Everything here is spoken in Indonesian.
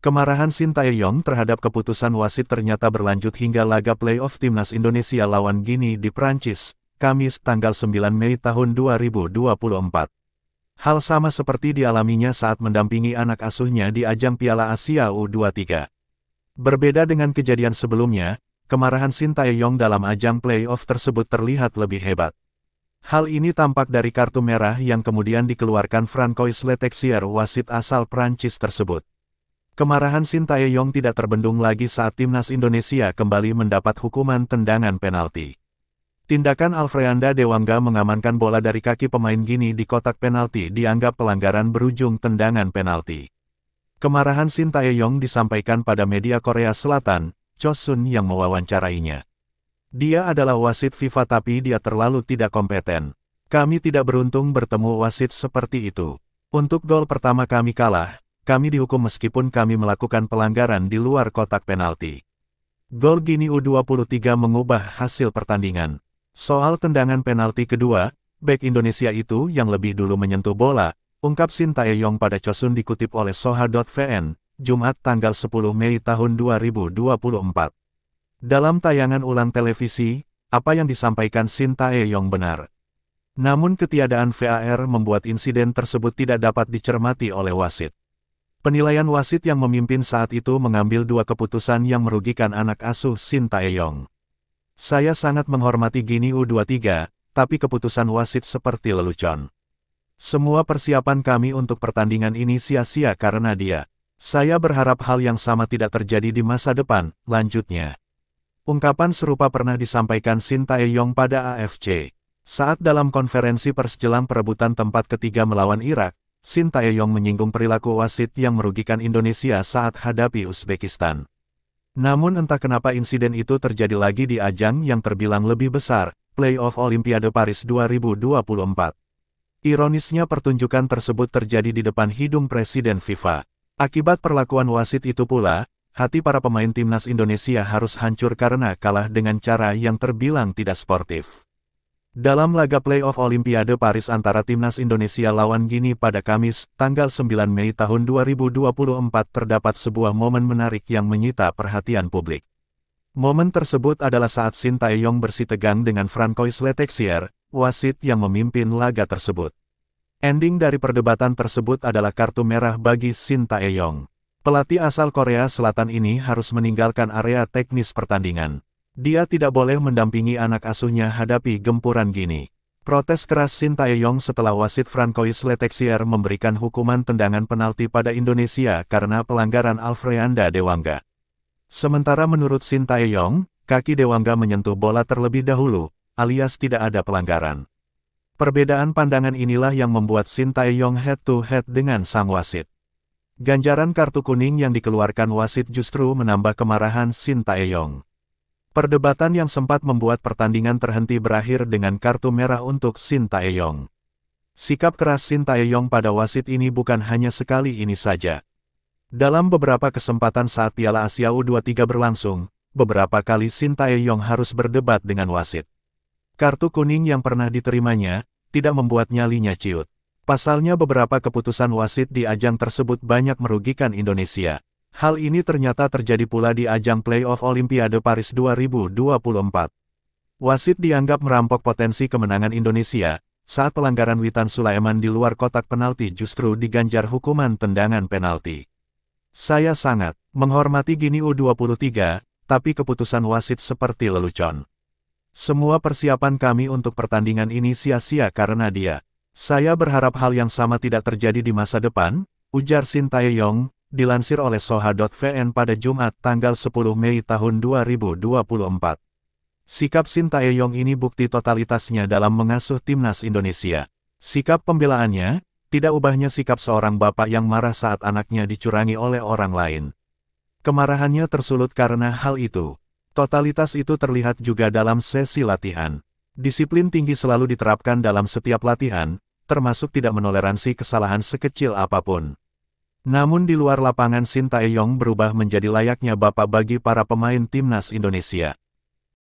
Kemarahan Shin Tae-yong terhadap keputusan wasit ternyata berlanjut hingga laga playoff Timnas Indonesia lawan Gini di Prancis, Kamis tanggal 9 Mei tahun 2024. Hal sama seperti dialaminya saat mendampingi anak asuhnya di ajang Piala Asia U23. Berbeda dengan kejadian sebelumnya, kemarahan Shin Tae-yong dalam ajang playoff tersebut terlihat lebih hebat. Hal ini tampak dari kartu merah yang kemudian dikeluarkan Francois Letexier, wasit asal Prancis tersebut. Kemarahan Shin Tae-yong tidak terbendung lagi saat Timnas Indonesia kembali mendapat hukuman tendangan penalti. Tindakan Alfreanda Dewangga mengamankan bola dari kaki pemain Gini di kotak penalti dianggap pelanggaran berujung tendangan penalti. Kemarahan Shin Tae-yong disampaikan pada media Korea Selatan, Chosun yang mewawancarainya. Dia adalah wasit FIFA tapi dia terlalu tidak kompeten. Kami tidak beruntung bertemu wasit seperti itu. Untuk gol pertama kami kalah. Kami dihukum meskipun kami melakukan pelanggaran di luar kotak penalti. Gol Gini U23 mengubah hasil pertandingan. Soal tendangan penalti kedua, bek Indonesia itu yang lebih dulu menyentuh bola, ungkap Shin Tae-yong pada Chosun dikutip oleh Soha.vn, Jumat tanggal 10 Mei tahun 2024. Dalam tayangan ulang televisi, apa yang disampaikan Shin Tae-yong benar. Namun ketiadaan VAR membuat insiden tersebut tidak dapat dicermati oleh wasit. Penilaian wasit yang memimpin saat itu mengambil dua keputusan yang merugikan anak asuh Shin Tae-yong. Saya sangat menghormati Gini U23, tapi keputusan wasit seperti lelucon. Semua persiapan kami untuk pertandingan ini sia-sia karena dia. Saya berharap hal yang sama tidak terjadi di masa depan, lanjutnya. Ungkapan serupa pernah disampaikan Shin Tae-yong pada AFC. Saat dalam konferensi pers jelang perebutan tempat ketiga melawan Irak, Shin Tae-yong menyinggung perilaku wasit yang merugikan Indonesia saat hadapi Uzbekistan. Namun entah kenapa insiden itu terjadi lagi di ajang yang terbilang lebih besar, playoff Olimpiade Paris 2024. Ironisnya pertunjukan tersebut terjadi di depan hidung Presiden FIFA. Akibat perlakuan wasit itu pula, hati para pemain Timnas Indonesia harus hancur karena kalah dengan cara yang terbilang tidak sportif. Dalam laga playoff Olimpiade Paris antara Timnas Indonesia lawan Gini pada Kamis, tanggal 9 Mei tahun 2024 terdapat sebuah momen menarik yang menyita perhatian publik. Momen tersebut adalah saat Shin Tae-yong bersitegang dengan Francois Letexier, wasit yang memimpin laga tersebut. Ending dari perdebatan tersebut adalah kartu merah bagi Shin Tae-yong. Pelatih asal Korea Selatan ini harus meninggalkan area teknis pertandingan. Dia tidak boleh mendampingi anak asuhnya hadapi gempuran Gini. Protes keras Shin Tae-yong setelah wasit Francois Letexier memberikan hukuman tendangan penalti pada Indonesia karena pelanggaran Alfreanda Dewangga. Sementara menurut Shin Tae-yong, kaki Dewangga menyentuh bola terlebih dahulu, alias tidak ada pelanggaran. Perbedaan pandangan inilah yang membuat Shin Tae-yong head-to-head dengan sang wasit. Ganjaran kartu kuning yang dikeluarkan wasit justru menambah kemarahan Shin Tae-yong. Perdebatan yang sempat membuat pertandingan terhenti berakhir dengan kartu merah untuk Shin Tae-yong. Sikap keras Shin Tae-yong pada wasit ini bukan hanya sekali ini saja. Dalam beberapa kesempatan saat Piala Asia U23 berlangsung, beberapa kali Shin Tae-yong harus berdebat dengan wasit. Kartu kuning yang pernah diterimanya, tidak membuat nyalinya ciut. Pasalnya beberapa keputusan wasit di ajang tersebut banyak merugikan Indonesia. Hal ini ternyata terjadi pula di ajang playoff Olimpiade Paris 2024. Wasit dianggap merampok potensi kemenangan Indonesia, saat pelanggaran Witan Sulaiman di luar kotak penalti justru diganjar hukuman tendangan penalti. Saya sangat menghormati Gini U23, tapi keputusan wasit seperti lelucon. Semua persiapan kami untuk pertandingan ini sia-sia karena dia. Saya berharap hal yang sama tidak terjadi di masa depan, ujar Shin Tae-yong. Dilansir oleh Soha.vn pada Jumat tanggal 10 Mei tahun 2024. Sikap Shin Tae-yong ini bukti totalitasnya dalam mengasuh Timnas Indonesia. Sikap pembelaannya, tidak ubahnya sikap seorang bapak yang marah saat anaknya dicurangi oleh orang lain. Kemarahannya tersulut karena hal itu. Totalitas itu terlihat juga dalam sesi latihan. Disiplin tinggi selalu diterapkan dalam setiap latihan, termasuk tidak menoleransi kesalahan sekecil apapun. Namun di luar lapangan Shin Tae-yong berubah menjadi layaknya bapak bagi para pemain Timnas Indonesia.